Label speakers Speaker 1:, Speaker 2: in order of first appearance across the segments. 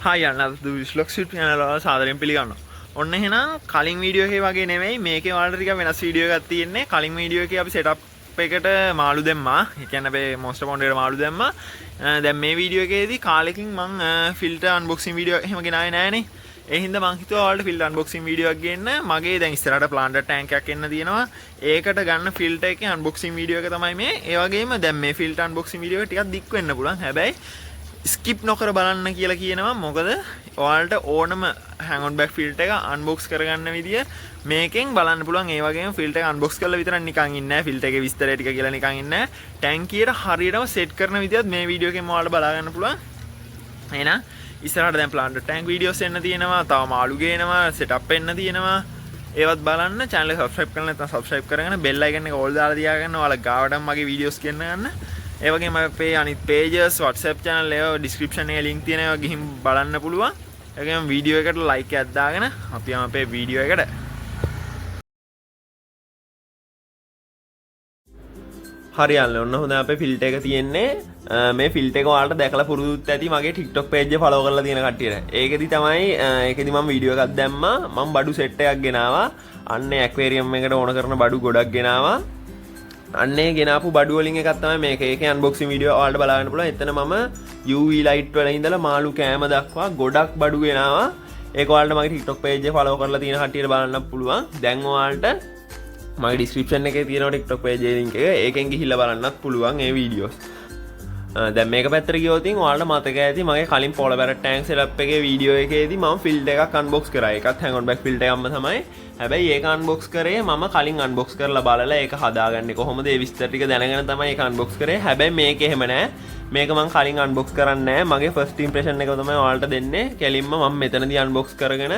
Speaker 1: Hi අන්න දුවිස්ලොක්ස් YouTube channel වල සාදරයෙන් පිළිගන්නවා. ඔන්න එහෙනම් කලින් වීඩියෝ එකේ වගේ නෙමෙයි මේකේ වලට ටිකක් වෙනස් වීඩියෝ එකක් තියෙන්නේ. කලින් වීඩියෝ එකේ අපි setup එකට මාළු දැම්මා. ඒ කියන්නේ අපේ monster pond එකට මාළු දැම්මා. දැන් මේ වීඩියෝ එකේදී කාලෙකින් මම filter unboxing වීඩියෝ එහෙම ගෙනාවේ නෑනේ. ඒ හින්දා මං හිතුවා ඔයාලට filter unboxing වීඩියෝ එකක් ගේන්න. මගේ දැන් ඉස්සරහට planter tank එකක් එන්න තියෙනවා. ඒකට ගන්න filter එකේ unboxing වීඩියෝ එක තමයි මේ. ඒ වගේම දැන් මේ filter unboxing වීඩියෝ එක ටිකක් දික් වෙන්න පුළුවන්. හැබැයි skip නොකර බලන්න කියලා කියනවා. මොකද ඔයාලට ඕනම hang on back filter එක unbox කරගන්න විදිය මේකෙන් බලන්න පුළුවන්. ඒ වගේම filter එක unbox කරලා විතරක් නිකන් ඉන්නේ නැහැ. filter එකේ විස්තරය ටික කියලා නිකන් ඉන්නේ නැහැ. ටැංකියට හරියටම set කරන විදියත් මේ වීඩියෝ එකෙන් ඔයාලට බලා ගන්න පුළුවන්. එහෙනම් ඉස්සරහට දැන් planter tank videos එන්න තියෙනවා. තව මාළු ගේනවා, setup එන්න තියෙනවා. ඒවත් බලන්න channel එක subscribe කරලා නැත්නම් subscribe කරගෙන bell icon එක all දාලා තියාගන්න. ඔයාලා ගාවටම මගේ videos ගෙන්න ගන්න. ඒ වගේම අපේ අනිත් pages WhatsApp channel එක description එකේ link තියෙනවා. ඒවා ගිහින් බලන්න පුළුවන්. ඒ වගේම වීඩියෝ එකට like එකක් දාගෙන අපි යමු අපේ වීඩියෝ එකට. හරියල්ල ඔන්න හොඳ අපේ ෆිල්ටර් එක තියෙන්නේ. මේ ෆිල්ටර් එක ඔයාලට දැකලා පුරුදුත් ඇති මගේ TikTok page එක follow කරලා තියෙන කට්ටියට. ඒකෙදි තමයි ඒකෙදි මම වීඩියෝ එකක් දැම්මා. මම බඩු set එකක් ගෙනාවා. අන්නේ aquarium එකට ඕන කරන බඩු ගොඩක් ගෙනාවා. අන්නේ ගෙනාපු බඩු වලින් එකක් තමයි මේක. ඒකේ unboxing වීඩියෝ ඔයාලට බලා ගන්න පුළුවන්. එතන මම UV light වල ඉඳලා මාළු කෑම දක්වා ගොඩක් බඩු ගෙනාවා. ඒක ඔයාලට මගේ TikTok page එක follow කරලා තියෙන කට්ටියට බලන්න පුළුවන්. දැන් ඔයාලට මගේ description එකේ තියෙනවා TikTok page එකේ link එක. ඒකෙන් ගිහිල්ලා බලන්නත් පුළුවන් මේ වීඩියෝස්. දැන් මේක පැත්තට ගියොත් ඔයාලට මතක ඇති මගේ කලින් polar parrot tank setup එකේ වීඩියෝ එකේදී මම filter එකක් unbox කරා. ඒකත් hang on back filter එකක්ම තමයි. හැබැයි ඒක unbox කරේ මම කලින් unbox කරලා බලලා ඒක හදාගන්නේ කොහොමද ඒ විස්තර ටික දැනගෙන තමයි ඒක unbox කරේ. හැබැයි මේක එහෙම නෑ. මේක මම කලින් unbox කරන්නේ නෑ. මගේ first impression එක තමයි ඔයාලට දෙන්නේ. කෙලින්ම මම මෙතනදී unbox කරගෙන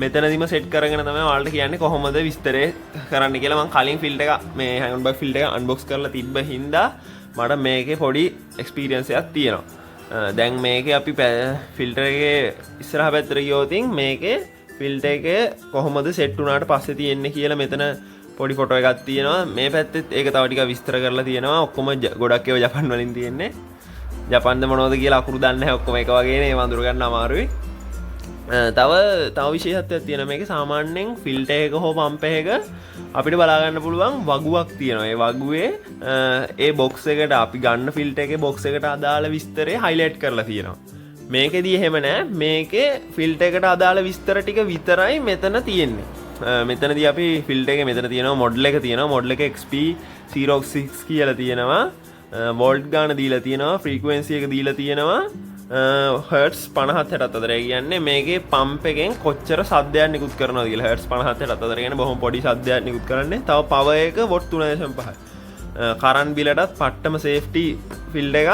Speaker 1: මෙතනදිම set කරගෙන තමයි ඔයාලට කියන්නේ කොහොමද විස්තරේ කරන්න කියලා. මම කලින් filter එක මේ hang on back filter එක unbox කරලා තිබ්බ හින්දා මට මේකේ පොඩි experience එකක් තියෙනවා. දැන් මේකේ අපි filter එකේ ඉස්සරහ පැත්තට ගියොත් මේකේ filter එකේ කොහොමද set වුණාට පස්සේ තියෙන්නේ කියලා මෙතන පොඩි ෆොටෝ එකක් තියෙනවා. මේ පැත්තෙත් ඒක තව ටිකක් විස්තර කරලා තියෙනවා. ඔක්කොම ගොඩක් ඒවා ජපන් වලින් තියෙන්නේ. ජපන්ද මොනවද කියලා අකුරු දන්නේ නැහැ. ඔක්කොම එක වගේනේ. ඒව අඳුර ගන්න අමාරුයි. තව විශේෂත්වයක් තියෙනවා මේකේ. සාමාන්‍යයෙන් ෆිල්ටර් එක හෝ පම්ප් එක අපිට බලා ගන්න පුළුවන් වගුවක් තියෙනවා. ඒ වගුවේ ඒ බොක්ස් එකට අපි ගන්න ෆිල්ටර් එකේ බොක්ස් එකට අදාළ විස්තරය highlight කරලා තියෙනවා. මේකෙදී එහෙම නැහැ. මේකේ ෆිල්ටර් එකට අදාළ විස්තර ටික විතරයි මෙතන තියෙන්නේ. මෙතනදී අපි ෆිල්ටර් එකේ මෙතන තියෙනවා මොඩල් එක තියෙනවා. මොඩල් එක XP06 කියලා තියෙනවා. වෝල්ට් ගාන දීලා තියෙනවා. ෆ්‍රීකවෙන්සි එක දීලා තියෙනවා. හර්ට්ස් 50-60 අතර. ඒ කියන්නේ මේකේ පම්ප් එකෙන් කොච්චර ශබ්දයක් නිකුත් කරනවද කියලා. හර්ට්ස් 50-60 අතර කියන්නේ බොහොම පොඩි ශබ්දයක් නිකුත් කරන්නේ. තව පවර් එක වොට් 3.5. කරන්ට් බිලටත් පට්ටම සේෆ්ටි ෆිල්ඩ් එකක්.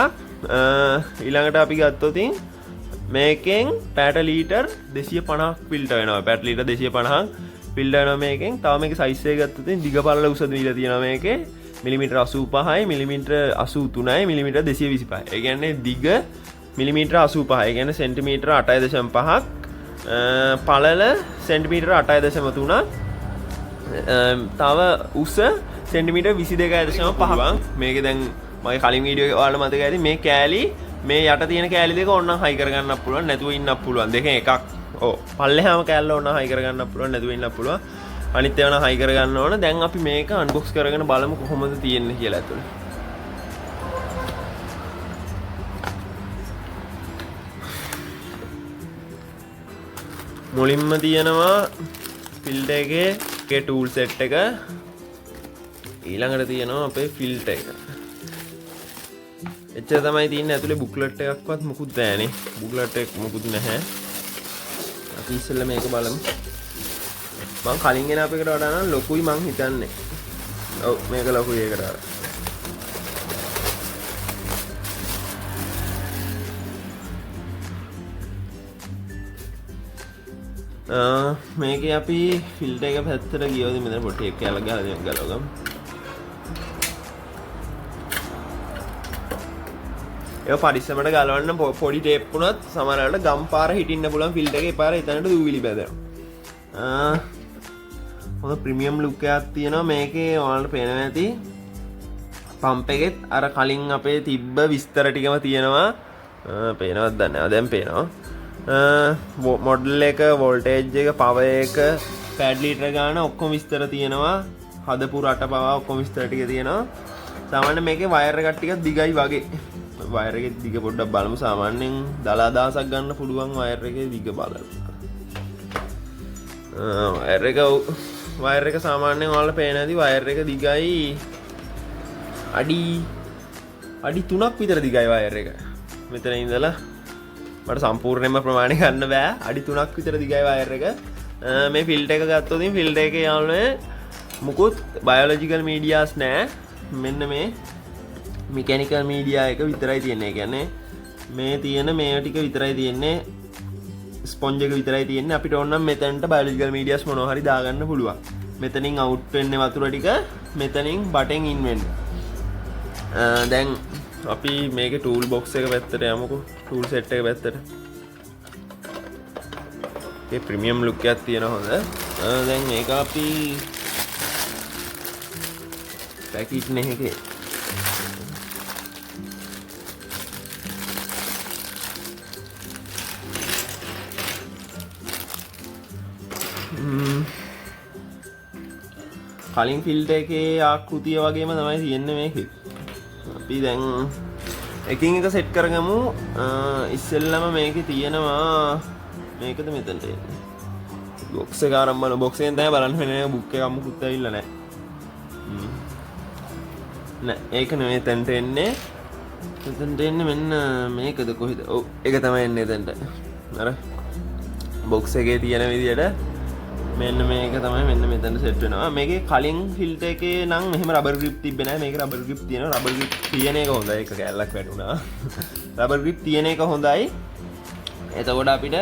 Speaker 1: ඊළඟට අපි ගත්තොත් මේකෙන් පැට ලීටර් 250ක් ෆිල්ටර් වෙනවා. පැට ලීටර් 250ක් ෆිල්ටර් වෙනවා මේකෙන්. තව මේකේ සයිස් එක ගත්තොත් දිග පළල උස දීලා තියෙනවා මේකේ. මිලිමීටර් 85යි මිලිමීටර් 83යි මිලිමීටර් 225යි. ඒ කියන්නේ දිග මිලිමීටර් 85. ඒ කියන්නේ සෙන්ටිමීටර් 8.5ක්. පළල සෙන්ටිමීටර් 8.3ක්. තව උස සෙන්ටිමීටර් 22.5ක්. මේකේ දැන් මගේ කලින් වීඩියෝ එකේ ඔයාලට මතක ඇති මේ කෑලි මේ යට තියෙන කෑලි දෙක ඕනනම් හයි කරගන්නත් පුළුවන් නැතුව ඉන්නත් පුළුවන්. දෙකෙන් එකක්. ඔව්. පල්ලෙහාම කෑල්ල ඕනනම් හයි කරගන්නත් පුළුවන් නැතුව ඉන්නත් පුළුවන්. අනිත් ඒවා නම් හයි කරගන්න ඕන. දැන් අපි මේක අන්බොක්ස් කරගෙන බලමු කොහොමද තියෙන්නේ කියලා ඇතුලේ. මුලින්ම තියෙනවා ෆිල්ටර් එකේ ටූල් සෙට් එක. ඊළඟට තියෙනවා අපේ ෆිල්ටර් එක. එච්චර තමයි තියෙන්නේ. ඇතුලේ බුක්ලට් එකක්වත් මුකුත් නැහැනේ. බුක්ලට් එක මුකුත් නැහැ. අපි ඉස්සෙල්ලා මේක බලමු. මම කලින් ගෙන අපේකට වඩා නම් ලොකුයි මං හිතන්නේ. ඔව් මේක ලොකුයි ඒකට වඩා. මේකේ අපි ෆිල්ටර් එක පැත්තට ගියොත් මෙතන පොටි එක කැල ගහලා දෙන්න ගලවගමු. ඒක පරිස්සමට ගලවන්න පොඩි ටේප් වුණත් සමහර වෙලාවට ගම් පාර හිටින්න පුළුවන් ෆිල්ටර් එකේ පාර එතනට දූවිලි බැදෙනවා. හොඳ ප්‍රීමියම් ලුක් එකක් තියෙනවා මේකේ. ඔයාලට පේනවා ඇති පම්ප් එකෙත් අර කලින් අපේ තිබ්බ විස්තර ටිකම තියෙනවා. පේනවද දන්නේ නැහැ. දැන් පේනවා. මොඩල් එක වෝල්ටේජ් එක පවර් එක පැඩ් ලීටර ගාන ඔක්කොම විස්තර තියෙනවා හදපු රට පවා ඔක්කොම විස්තර ටික තියෙනවා සාමාන්‍යයෙන් මේකේ වයර් එකක් ටිකක් දිගයි වගේ වයර් එකේ දිග පොඩ්ඩක් බලමු සාමාන්‍යයෙන් දලා දහසක් ගන්න පුළුවන් වයර් එකේ දිග බලන්න වයර් එක සාමාන්‍යයෙන් ඔයාලට පේන ඇති වයර් එක දිගයි අඩි 3ක් විතර දිගයි වයර් එක මෙතන ඉඳලා මට සම්පූර්ණයෙන්ම ප්‍රමාණය ගන්න බෑ අඩි 3ක් විතර දිගයි වයර් එක මේ ෆිල්ටර් එක ගත්තොත් ෆිල්ටර් එකේ යාළුවනේ මුකුත් බයොලොජිකල් මීඩියාස් නෑ මෙන්න මේ මෙකැනිකල් මීඩියා එක විතරයි තියෙන්නේ. ඒ කියන්නේ මේ තියෙන මේ ටික විතරයි තියෙන්නේ ස්පොන්ජ් එක විතරයි තියෙන්නේ අපිට ඕන නම් මෙතනට බයොලොජිකල් මීඩියාස් මොනවා හරි දාගන්න පුළුවන්. මෙතනින් අවුට් වෙන්නේ වතුර ටික මෙතනින් බටෙන් ඉන් වෙන්නේ. දැන් අපි මේකේ ටූල් බොක්ස් එක පැත්තට යමුකෝ ටූල් සෙට් එක පැත්තට. ඒ ප්‍රීමියම් ලුක් එකක් තියෙන හොඳ. දැන් මේක අපි පැකේජ් එකේ කලින් ෆිල්ටර් එකේ ආකෘතිය වගේම තමයි තියෙන්නේ මේකේ. අපි දැන් එකින් එක සෙට් කරගමු. ඉස්සෙල්ලම මේකේ තියෙනවා මේකද මෙතනට එන්නේ. බොක්ස් එක ආරම්භ කරන බොක්ස් එකෙන් තමයි බලන්න වෙන්නේ බුක් එක අමුකුත් ඇවිල්ලා නැහැ. නෑ ඒක නෙමෙයි එතනට එන්නේ. එතනට එන්නේ මෙන්න මේකද කොහෙද? ඔව් ඒක තමයි එන්නේ එතනට. අර බොක්ස් එකේ තියෙන විදියට මෙන්න මේක තමයි මෙන්න මෙතන සෙට් වෙනවා. මේකේ කලින් ෆිල්ටර් එකේ නම් මෙහෙම රබර් ග්‍රිප් තිබ්බේ නැහැ. මේකේ රබර් ග්‍රිප් තියෙනවා. රබර් ග්‍රිප් තියෙන එක හොඳයි. ඒක කැලලක් වැටුණා. රබර් ග්‍රිප් තියෙන එක හොඳයි. එතකොට අපිට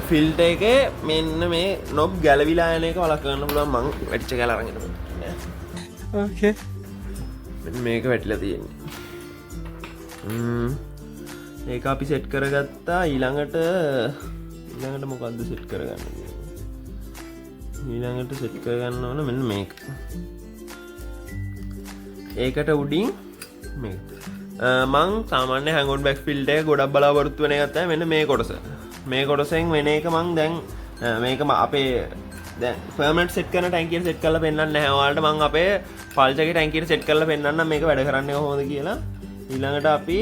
Speaker 1: ෆිල්ටර් එකේ මෙන්න මේ නොබ් ගැලවිලා යන එක වළක්ව ගන්න පුළුවන්. මං වැටිච්ච කැල අරන් එනවා. ඕකේ. මෙන්න මේක වැටිලා තියෙන්නේ. ඒක අපි සෙට් කරගත්තා. ඊළඟට මොකද්ද සෙට් කරගන්නේ? ඊළඟට සෙට් කරගන්න ඕන මෙන්න මේක. ඒකට උඩින් මේක. මං සාමාන්‍ය hang on back filter එක ගොඩක් බලාපොරොත්තු වෙන එකක් තමයි මෙන්න මේ කොටස. මේ කොටසෙන් වෙන එක මං දැන් මේක අපේ දැන් permanent set කරන ටැංකියට සෙට් කරලා පෙන්නන්න නැහැ. ඔයාලට මං අපේ pulse එකේ ටැංකියට සෙට් කරලා පෙන්නන්නම් මේක වැඩ කරන්නේ කොහොමද කියලා. ඊළඟට අපි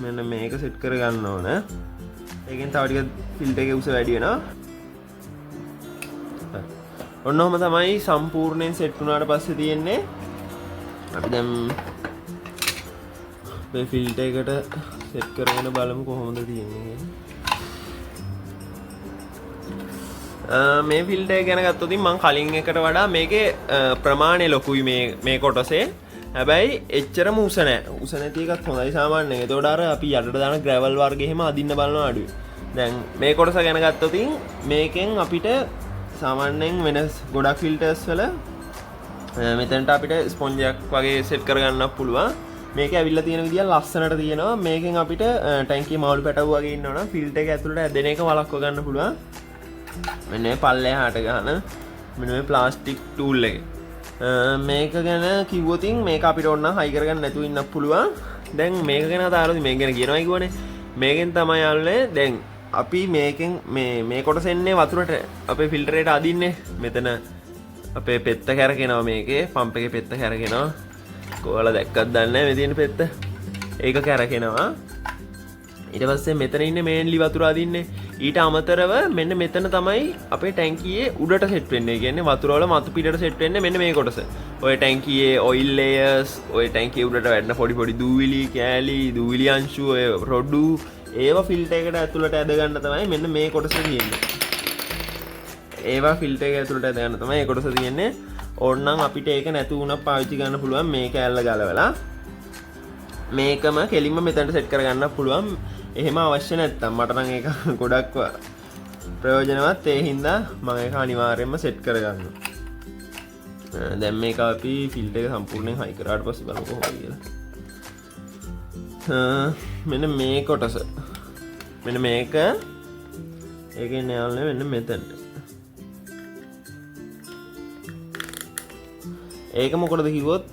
Speaker 1: මෙන්න මේක සෙට් කරගන්න ඕන. ඒකෙන් තව ටික ෆිල්ටර් එකේ උස වැඩි වෙනවා. ඔන්න ඔහම තමයි සම්පූර්ණයෙන් සෙට් වුණාට පස්සේ තියෙන්නේ. අපි දැන් මේ ෆිල්ටර් එකට සෙට් කරගෙන බලමු කොහොමද තියෙන්නේ. මේ ෆිල්ටර් එක ගැන ගත්තොත් මම කලින් එකට වඩා මේකේ ප්‍රමාණය ලොකුයි මේ කොටසේ. හැබැයි එච්චරම උස නැහැ. උස නැති එකත් හොඳයි සාමාන්‍යයෙන්. ඒතකොට අර අපි යටට දාන ග්‍රැවල් වර්ග එහෙම අදින්න බලනවා අඩුයි. දැන් මේ කොටස ගැන ගත්තොත් මේකෙන් අපිට සාමාන්‍යයෙන් වෙන ගොඩක් ෆිල්ටර්ස් වල මෙතනට අපිට ස්පොන්ජ් එකක් වගේ සෙට් කරගන්නත් පුළුවන්. මේක ඇවිල්ලා තියෙන විදිය ලස්සනට තියෙනවා. මේකෙන් අපිට ටැංකිය මාළු පැටවු වගේ ඉන්නවනම් ෆිල්ටර් එක ඇතුළට ඇදෙන එක වළක්ව ගන්න පුළුවන්. මෙන්න මේ පල්ලෙහාට ගන්න මෙන්න මේ ප්ලාස්ටික් ටූල් එක. මේක ගැන කිව්වොතින් මේක අපිට ඕන නම් හයි කරගන්න නැතුව ඉන්නත් පුළුවන්. දැන් මේක ගැන අතාරොත් මේක ගැන කියනවා කිව්වනේ. මේකෙන් තමයි යාළුවනේ දැන් අපි මේකෙන් මේ කොටස එන්නේ වතුරට අපේ ෆිල්ටර් එකට අදින්නේ. මෙතන අපේ පෙත්ත කැරකෙනවා මේකේ පම්ප් එකේ පෙත්ත කැරකෙනවා. කොහොලා දැක්කත් දන්නේ නැහැ මේ තියෙන පෙත්ත. ඒක කැරකෙනවා. ඊට පස්සේ මෙතන ඉන්නේ මේන්ලි වතුර අදින්නේ. ඊට අමතරව මෙන්න මෙතන තමයි අපේ ටැංකියේ උඩට සෙට් වෙන්නේ. ඒ කියන්නේ වතුර වල මතු පිටට සෙට් වෙන්නේ මෙන්න මේ කොටස. ඔය ටැංකියේ ඔයිල් ලේයර්ස්, ඔය ටැංකියේ උඩට වැටෙන පොඩි දූවිලි කෑලි, දූවිලි අංශු, ඔය රොඩු ඒවා ෆිල්ටර් එකට ඇතුළට ඇද ගන්න තමයි මෙන්න මේ කොටස තියෙන්නේ. ඒවා ෆිල්ටර් එක ඇතුළට ඇද ගන්න තමයි මේ කොටස තියෙන්නේ. ඕනනම් අපිට ඒක නැතු වුණා පාවිච්චි ගන්න පුළුවන් මේ කෑල්ල ගලවලා. මේකම කෙලින්ම මෙතනට සෙට් කරගන්න පුළුවන්. එහෙම අවශ්‍ය නැත්තම් මට නම් ඒක ගොඩක් ප්‍රයෝජනවත්. ඒ හින්දා මම ඒක අනිවාර්යයෙන්ම සෙට් කරගන්නවා. දැන් මේක අපි ෆිල්ටර් එක සම්පූර්ණයෙන් හයි කරාට පස්සේ බලමු කොහොමද කියලා. මෙන්න මේ කොටස. මෙන්න මේක ඒකේ නෑල්නේ මෙන්න මෙතනට. ඒක මොකටද කිව්වොත්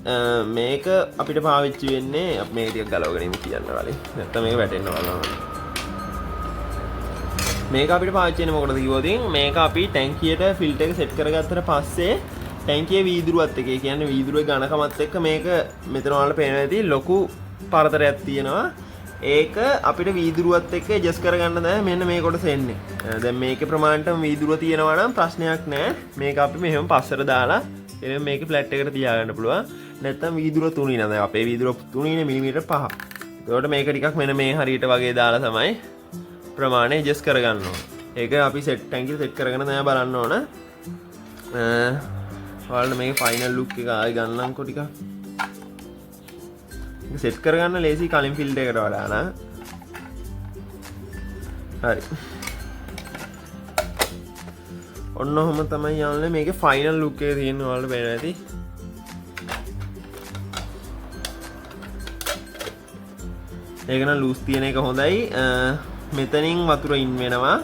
Speaker 1: මේක අපිට පාවිච්චි වෙන්නේ අපි මේක ටිකක් ගලවගෙන ඉමු කියන්න කලින්. නැත්තම් මේක වැටෙන්න බලනවා. මේක අපිට පාවිච්චි වෙන්නේ මොකටද කිව්වොත් මේක අපි ටැංකියට ෆිල්ටර් එක සෙට් කරගත්තට පස්සේ ටැංකියේ වීදුරුවත් එක්ක, ඒ කියන්නේ වීදුරුවේ ඝනකමත් එක්ක මේක මෙතන වලට පේනවා ඇති ලොකු පරතරයක් තියෙනවා. ඒක අපිට වීදුරුවත් එක්ක ඇඩ්ජස්ට් කරගන්න දැන් මෙන්න මේ කොටස එන්නේ. දැන් මේකේ ප්‍රමාණයටම වීදුරුව තියෙනවා නම් ප්‍රශ්නයක් නැහැ. මේක අපි මෙහෙම පස්සට දාලා එනම් මේකේ ෆ්ලැට් එකට තියාගන්න පුළුවන්. නැත්තම් වීදුරුව තුනී නේද? අපේ වීදුරුව තුනීනේ මිලිමීටර් 5. ඒකට මේක ටිකක් මෙන්න මේ හරියට වගේ දාලා තමයි ප්‍රමාණය ඇඩ්ජස්ට් කරගන්න ඕන. ඒක අපි සෙට් ටැංකිය සෙට් කරගෙන තමයි බලන්න ඕන. ඔයාලට මේකේ ෆයිනල් ලුක් එක ආයි ගන්නම්කො ටිකක්. මේක සෙට් කරගන්න ලේසි කලින් ෆිල්ටර් එකට වඩා නා. හරි. ඔන්න ඔහොම තමයි යන්නේ මේකේ ෆයිනල් ලුක් එක තියෙන්නේ ඔයාලට පේනවා ඇති. ඒක නම් ලූස් තියෙන එක හොඳයි. මෙතනින් වතුර ඉන් වෙනවා.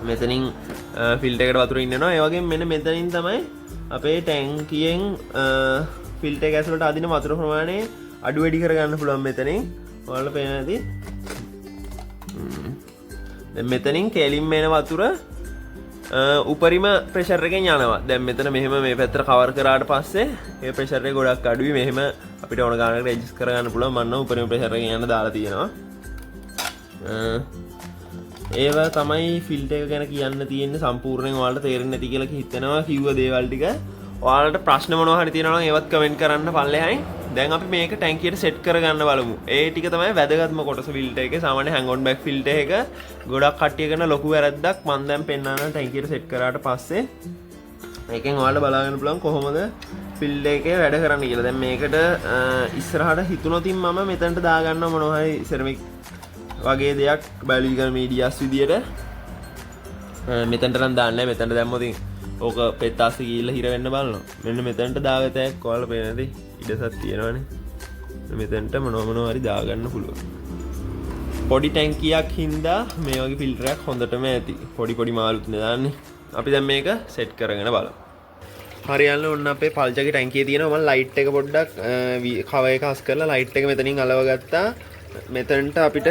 Speaker 1: මෙතනින් ෆිල්ටර් එකට වතුර ඉන් වෙනවා. ඒ වගේම මෙන්න මෙතනින් තමයි අපේ ටැංකියෙන් ෆිල්ටර් එක ඇතුළට අදින වතුර ප්‍රමාණය අඩු වැඩි කරගන්න පුළුවන් මෙතනින්. ඔයාලට පේනවා ඇති. දැන් මෙතනින් කැලින් එන වතුර උපරිම ප්‍රෙෂර් එකෙන් යනවා. දැන් මෙතන මෙහෙම මේ පැත්තට කවර් කරාට පස්සේ ඒ ප්‍රෙෂර් එක ගොඩක් අඩුයි. මෙහෙම අපිට ඕන ගානකට ඇඩ්ජස්ට් කරගන්න පුළුවන්. මම නම් උපරිම ප්‍රෙෂර් එකෙන් යන දාලා තියෙනවා. ඒව තමයි ෆිල්ටර් එක ගැන කියන්න තියෙන්නේ. සම්පූර්ණයෙන් ඔයාලට තේරෙන්නේ නැති කියලා හිතෙනවා කිව්ව දේවල් ටික. ඔයාලට ප්‍රශ්න මොනවා හරි තියෙනවා නම් ඒවත් කමෙන්ට් කරන්න පල්ලෙහායි. දැන් අපි මේක ටැංකියට සෙට් කරගන්න බලමු. ඒ ටික තමයි වැදගත්ම කොටස ෆිල්ටර් එකේ. සාමාන්‍ය හැන්ග් ඔන් බෑක් ෆිල්ටර් එක ගොඩක් කට්ටිය කරන ලොකු වැරද්දක්. මම දැන් පෙන්නන්න ටැංකියට සෙට් කරාට පස්සේ මේකෙන් ඔයාලට බලා ගන්න පුළුවන් කොහොමද ෆිල්ටර් එකේ වැඩ කරන්නේ කියලා. දැන් මේකට ඉස්සරහට හිතුනොත් මම මෙතනට දාගන්න මොනවා හරි සෙරමික් වගේ දෙයක් බයොලොජිකල් මීඩියාස් විදියට මෙතනට නම් දාන්නේ නැහැ. මෙතනට දැම්මොත් ඕක පෙත්තාස්ස ගිහිල්ලා හිර වෙන්න බලනවා. මෙන්න මෙතනට දාගතයක් ඔයාලා පේනදී ඉඩසක් තියෙනවානේ. මෙතනට මොනවා හරි දාගන්න පුළුවන්. පොඩි ටැංකියක් හින්දා මේ වගේ ෆිල්ටරයක් හොඳටම ඇති. පොඩි මාළුත් නේ දාන්නේ. අපි දැන් මේක සෙට් කරගෙන බලමු. හරියල්ල ඔන්න අපේ පල්චගේ ටැංකියේ තියෙනවා. මම ලයිට් එක පොඩ්ඩක් කව එක හස් කරලා ලයිට් එක මෙතනින් අලව ගත්තා. මෙතනට අපිට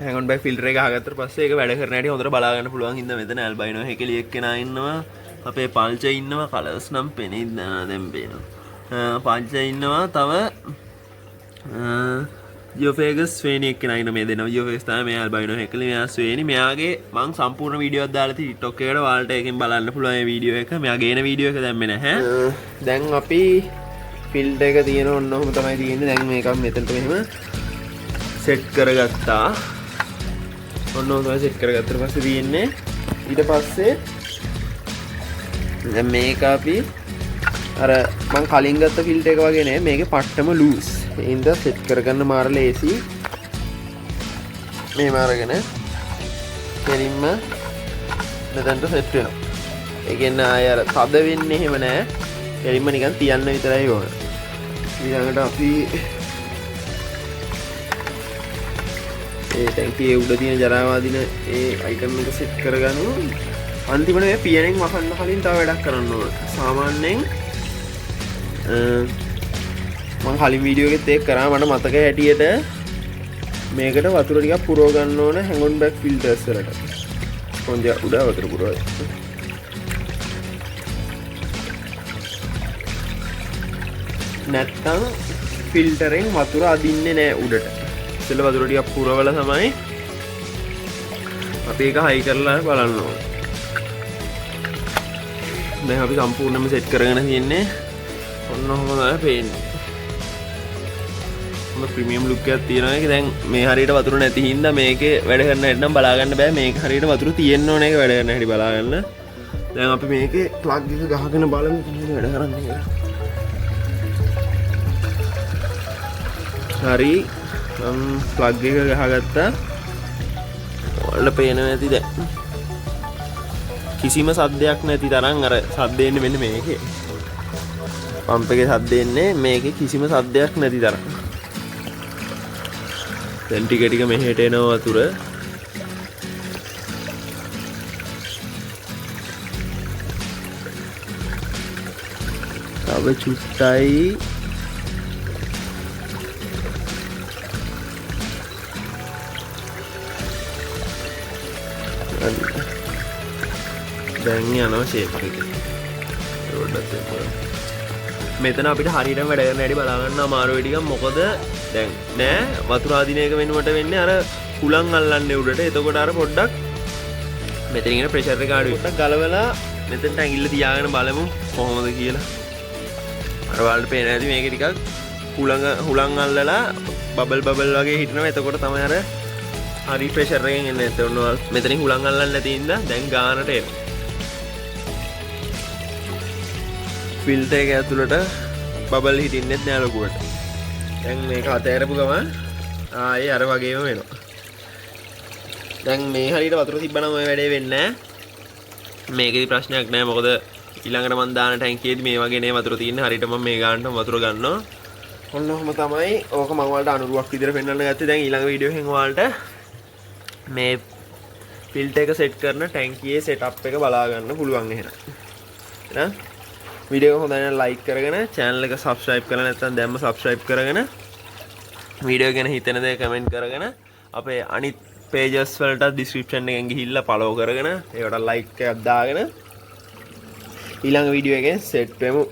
Speaker 1: හැන්ග් ඔන් බෑක් ෆිල්ටර් එක ගහගත්තට පස්සේ ඒක වැඩ කරන හැටි හොඳට බලා ගන්න පුළුවන්. හින්දා මෙතන ඇල්බයිනෝ හැකලිය එක්කෙනා ඉන්නවා. අපේ පල්ච ඉන්නවා. කලර්ස් නම් පෙනෙන්නේ නැහැ. දැන් පේනවා. පල්ච ඉන්නවා. තව ජියෝෆේගස් ස්වේනි එක්කෙනා ඉන්න මේ දෙනවා. ජියෝෆේගස් තමයි මේ ඇල්බයිනෝ හැකලිය. මෙයා ස්වේනි. මෙයාගේ මම සම්පූර්ණ වීඩියෝ එකක් දාලා තියෙනවා TikTok එකට. ඔයාලට ඒකෙන් බලන්න පුළුවන් මේ වීඩියෝ එක. මෙයාගේ එන වීඩියෝ එක දැම්මේ නැහැ. දැන් අපි ෆිල්ටර් එක තියෙන ඔන්න ඔහොම තමයි තියෙන්නේ. දැන් මේක මෙතනට මෙහෙම සෙට් කරගත්තා. ඔන්න ඔහොම සෙට් කරගත්තට පස්සේ තියෙන්නේ ඊට පස්සේ දැන් මේක අපි අර මම කලින් ගත්ත ෆිල්ටර් එක වගේ නෑ. මේකේ පට්ටම ලූස්. ඒ හින්දා සෙට් කරගන්න මාර ලේසි. මේව අරගෙන කෙලින්ම මෙතනට සෙට් වෙනවා. ඒ කියන්නේ ආය අර තද වෙන්නේ එහෙම නෑ. කෙලින්ම නිකන් තියන්න විතරයි ඕන. ඊළඟට අපි ඒ ටැංකියේ උඩ තියෙන ජරාවාදින ඒ අයිටම් එක සෙට් කරගන්න. අන්තිමට මේ පියනෙන් වහන්න කලින් තව වැඩක් කරන්න ඕන. සාමාන්‍යයෙන් මම කලින් වීඩියෝ එකෙත් ඒක කරා. මට මතකයි හැටියට මේකට වතුර ටිකක් පුරව ගන්න ඕන හැන්ග් ඔන් බෑක් ෆිල්ටර්ස් වලට. කොන්ද උඩ වතුර පුරවයි. නැත්තම් ෆිල්ටරෙන් වතුර අදින්නේ නැහැ උඩට. ඉතින් වතුර ටිකක් පුරවලා තමයි අපි ඒක හයි කරලා බලන්න ඕන. දැන් අපි සම්පූර්ණයෙන්ම සෙට් කරගෙන තියෙන්නේ. ඔන්න ඔහොම තමයි පේන්නේ. මොකද ප්‍රීමියම් ලුක් එකක් තියෙනවා. ඒක දැන් මේ හරියට වතුර නැති හින්දා මේකේ වැඩ කරන්න හැටි නම් බලා ගන්න බෑ. මේක හරියට වතුර තියෙන්න ඕනේ ඒක වැඩ කරන්න හැටි බලා ගන්න. දැන් අපි මේකේ ප්ලග් එක ගහගෙන බලමු කොහොමද වැඩ කරන්නේ කියලා. හරි ප්ලග් එක ගහගත්තා. ඔයාලට පේනවා ඇති දැන් කිසිම සද්දයක් නැති තරම් අර සද්ද එන්නේ මෙන්න මේකේ. පම්ප් එකේ සද්ද එන්නේ මේකේ කිසිම සද්දයක් නැති තරම්. දැන් ටික ටික මෙහෙට එනවා වතුර. තව චුට්ටයි. දැන් යනවා ෂේප් එක. මෙතන අපිට හරියටම වැඩ කරන්න හැටි බලා ගන්න අමාරුයි ටිකක්. මොකද දැන් නෑ වතුර ආදිනයක වෙනුවට වෙන්නේ අර හුලං අල්ලන්නේ උඩට. එතකොට අර පොඩ්ඩක් මෙතනින් එන ප්‍රෙෂර් එක අඩුයි. පොඩ්ඩක් ගලවලා මෙතනට ඇඟිල්ල තියාගෙන බලමු කොහොමද කියලා. අර වලට පේන ඇති මේක ටිකක් හුලං අල්ලලා බබල් වගේ හිටිනවා. එතකොට තමයි අර හරි ප්‍රෙෂර් එකෙන් එන්නේ. එතකොට මෙතනින් හුලං අල්ලන්නේ නැති ඉඳලා දැන් ගානට එනවා. ෆිල්ටර් එක ඇතුළට බබල් හිටින්නෙත් නෑ ලොකුවට. දැන් මේක අතෑරපු ගමන් ආයේ අර වගේම වෙනවා. දැන් මේ හරියට වතුර තිබ්බනම් ඔය වැඩේ වෙන්නේ නෑ. මේකෙදි ප්‍රශ්නයක් නෑ. මොකද ඊළඟට මම දාන ටැංකියේදී මේ වගේ නේ වතුර තියෙන්නේ. හරියට මම මේ ගානට වතුර ගන්නවා. ඔන්න ඔහම තමයි. ඕක මම ඔයාලට අනුරුවක් විදිහට පෙන්වන්න ගත්තේ. දැන් ඊළඟ වීඩියෝ එකෙන් ඔයාලට මේ ෆිල්ටර් එක සෙට් කරන ටැංකියේ සෙටප් එක බලා ගන්න පුළුවන් එහෙනම්. එහෙනම් වීඩියෝ එක හොඳයි නම් ලයික් කරගෙන channel එක subscribe කරලා නැත්නම් දැම්ම subscribe කරගෙන වීඩියෝ ගැන හිතෙන දේ කමෙන්ට් කරගෙන අපේ අනිත් pages වලට description එකෙන් ගිහිල්ලා follow කරගෙන ඒකට like එකක් දාගෙන ඊළඟ වීඩියෝ එකෙන් සෙට් වෙමු.